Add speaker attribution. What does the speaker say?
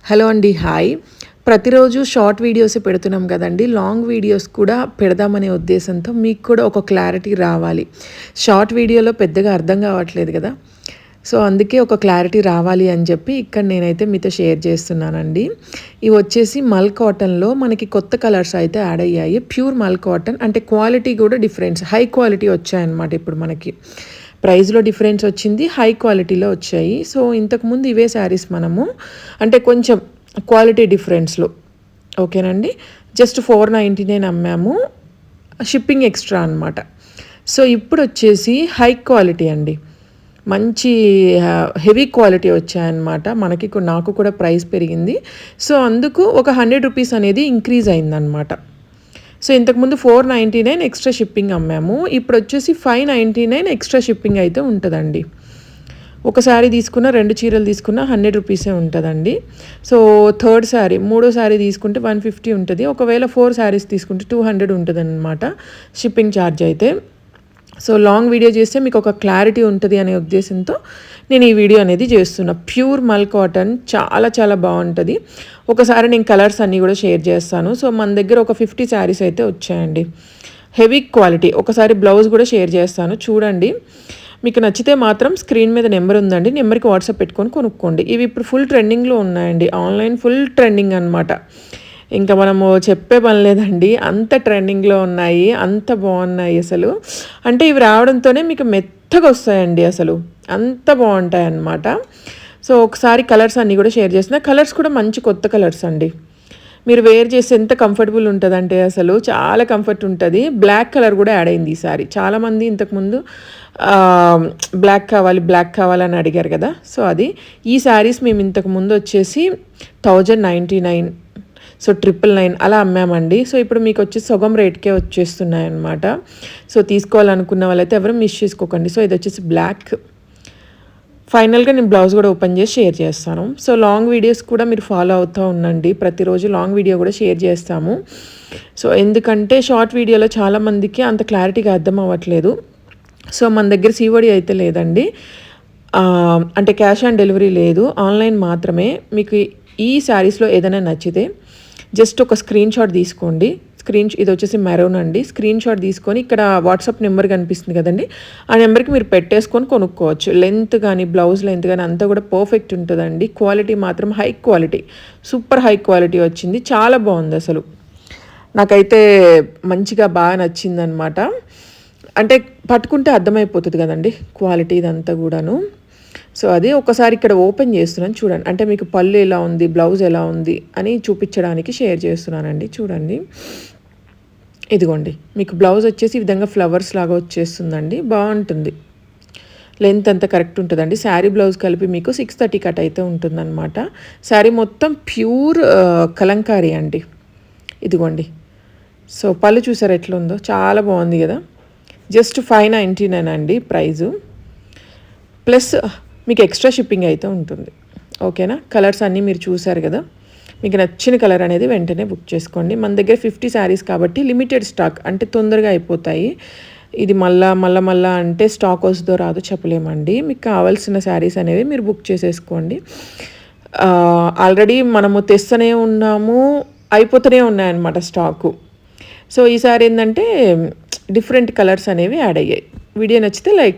Speaker 1: Hello అండి, hi. ప్రతిరోజు short videos పెడుతున్నాం కదండి. లాంగ్ వీడియోస్ కూడా పెడదామనే ఉద్దేశంతో మీకు కూడా ఒక క్లారిటీ రావాలి. షార్ట్ వీడియోలో పెద్దగా అర్థం కావట్లేదు కదా. సో అందుకే ఒక క్లారిటీ రావాలి అని చెప్పి ఇక్కడ నేనైతే మీతో షేర్ చేస్తున్నానండి. ఇవి వచ్చేసి మల్ కాటన్లో మనకి కొత్త కలర్స్ అయితే యాడ్ అయ్యాయి. ప్యూర్ మల్ కాటన్ అంటే క్వాలిటీ కూడా డిఫరెన్స్, హై క్వాలిటీ వచ్చాయన్నమాట. ఇప్పుడు మనకి ప్రైస్లో డిఫరెన్స్ వచ్చింది, హై క్వాలిటీలో వచ్చాయి. సో ఇంతకుముందు ఇవే శారీస్ మనము అంటే కొంచెం క్వాలిటీ డిఫరెన్స్లో ఓకేనండి జస్ట్ 499 అమ్మాము, షిప్పింగ్ ఎక్స్ట్రా అనమాట. సో ఇప్పుడు వచ్చేసి హై క్వాలిటీ అండి, మంచి హెవీ క్వాలిటీ వచ్చాయన్నమాట. మనకి నాకు కూడా ప్రైస్ పెరిగింది. సో అందుకు ఒక 100 రూపీస్ అనేది ఇంక్రీజ్ అయిందనమాట. సో ఇంతకుముందు 499 ఎక్స్ట్రా షిప్పింగ్ అమ్మాము, ఇప్పుడు వచ్చేసి 599 ఎక్స్ట్రా షిప్పింగ్ అయితే ఉంటుందండి. ఒక శారీ తీసుకున్న, 2 చీరలు తీసుకున్న 100 రూపీసే ఉంటుందండి. సో థర్డ్ శారీ, మూడో శారీ తీసుకుంటే 150 ఉంటుంది. ఒకవేళ 4 శారీస్ తీసుకుంటే 200 ఉంటుంది అన్నమాట షిప్పింగ్ ఛార్జ్ అయితే. సో లాంగ్ వీడియో చేస్తే మీకు ఒక క్లారిటీ ఉంటుంది అనే ఉద్దేశంతో నేను ఈ వీడియో అనేది చేస్తున్నా. ప్యూర్ మల్ కాటన్ చాలా చాలా బాగుంటుంది. ఒకసారి నేను కలర్స్ అన్నీ కూడా షేర్ చేస్తాను. సో మన దగ్గర ఒక 50 శారీస్ అయితే వచ్చాయండి, హెవీ క్వాలిటీ. ఒకసారి బ్లౌజ్ కూడా షేర్ చేస్తాను చూడండి. మీకు నచ్చితే మాత్రం స్క్రీన్ మీద నెంబర్ ఉందండి, నెంబర్కి వాట్సాప్ పెట్టుకొని కొనుక్కోండి. ఇవి ఇప్పుడు ఫుల్ ట్రెండింగ్లో ఉన్నాయండి, ఆన్లైన్ ఫుల్ ట్రెండింగ్ అనమాట. ఇంకా మనము చెప్పే పని లేదండి, అంత ట్రెండింగ్లో ఉన్నాయి, అంత బాగున్నాయి అసలు. అంటే ఇవి రావడంతోనే మీకు మెత్తగా వస్తాయండి, అసలు అంత బాగుంటాయి అన్నమాట. సో ఒకసారి కలర్స్ అన్నీ కూడా షేర్ చేస్తున్నా. కలర్స్ కూడా మంచి కొత్త కలర్స్ అండి, మీరు వేర్ చేస్తే ఎంత కంఫర్టబుల్ ఉంటుందంటే అసలు చాలా కంఫర్ట్ ఉంటుంది. బ్లాక్ కలర్ కూడా యాడ్ అయింది ఈసారి. చాలామంది ఇంతకుముందు బ్లాక్ కావాలని అడిగారు కదా. సో అది ఈ శారీస్ మేము ఇంతకుముందు వచ్చేసి 1099, సో 999 అలా అమ్మామండి. సో ఇప్పుడు మీకు వచ్చి సగం రేట్కే వచ్చేస్తున్నాయి అన్నమాట. సో తీసుకోవాలనుకున్న వాళ్ళైతే ఎవరు మిస్ చేసుకోకండి. సో ఇది వచ్చేసి బ్లాక్. ఫైనల్గా నేను బ్లౌజ్ కూడా ఓపెన్ చేసి షేర్ చేస్తాను. సో లాంగ్ వీడియోస్ కూడా మీరు ఫాలో అవుతూ ఉండండి, ప్రతిరోజు లాంగ్ వీడియో కూడా షేర్ చేస్తాము. సో ఎందుకంటే షార్ట్ వీడియోలో చాలామందికి అంత క్లారిటీగా అర్థం అవ్వట్లేదు. సో మన దగ్గర COD అయితే లేదండి, అంటే క్యాష్ ఆన్ డెలివరీ లేదు, ఆన్లైన్ మాత్రమే. మీకు ఈ శారీస్లో ఏదైనా నచ్చితే జస్ట్ ఒక స్క్రీన్ షాట్ తీసుకోండి. ఇది వచ్చేసి మెరూన్ అండి. స్క్రీన్ షాట్ తీసుకొని ఇక్కడ వాట్సాప్ నెంబర్ కనిపిస్తుంది కదండి, ఆ నెంబర్కి మీరు పెట్టేసుకొని కొనుక్కోవచ్చు. లెంత్ కానీ బ్లౌజ్ లెంత్ కానీ అంతా కూడా పర్ఫెక్ట్ ఉంటుందండి. క్వాలిటీ మాత్రం high quality, super high quality వచ్చింది, చాలా బాగుంది అసలు. నాకైతే మంచిగా బాగా నచ్చిందనమాట. అంటే పట్టుకుంటే అర్థమైపోతుంది కదండి క్వాలిటీ ఇదంతా కూడాను. సో అది ఒకసారి ఇక్కడ ఓపెన్ చేస్తున్నాను చూడండి, అంటే మీకు పళ్ళు ఎలా ఉంది, బ్లౌజ్ ఎలా ఉంది అని చూపించడానికి షేర్ చేస్తున్నానండి. చూడండి, ఇదిగోండి మీకు బ్లౌజ్ వచ్చేసి ఈ విధంగా ఫ్లవర్స్ లాగా వచ్చేస్తుందండి, బాగుంటుంది. లెంత్ అంతా కరెక్ట్ ఉంటుందండి. శారీ బ్లౌజ్ కలిపి మీకు 630 కట్ అయితే ఉంటుందన్నమాట. శారీ మొత్తం ప్యూర్ కలంకారీ అండి. ఇదిగోండి, సో పళ్ళు చూసారు ఎట్లా ఉందో, చాలా బాగుంది కదా. జస్ట్ 599 అండి ప్రైజు, ప్లస్ మీకు ఎక్స్ట్రా షిప్పింగ్ అయితే ఉంటుంది. ఓకేనా, కలర్స్ అన్నీ మీరు చూసారు కదా. మీకు నచ్చిన కలర్ అనేది వెంటనే బుక్ చేసుకోండి. మన దగ్గర 50 శారీస్ కాబట్టి లిమిటెడ్ స్టాక్, అంటే తొందరగా అయిపోతాయి. ఇది మళ్ళా అంటే స్టాక్ వస్తుందో రాదో చెప్పలేమండి. మీకు కావాల్సిన శారీస్ అనేవి మీరు బుక్ చేసేసుకోండి. ఆల్రెడీ మనము తెస్తూనే ఉన్నాము, అయిపోతూనే ఉన్నాయన్నమాట స్టాకు. సో ఈసారి ఏంటంటే డిఫరెంట్ కలర్స్ అనేవి యాడ్ అయ్యాయి. వీడియో నచ్చితే లైక్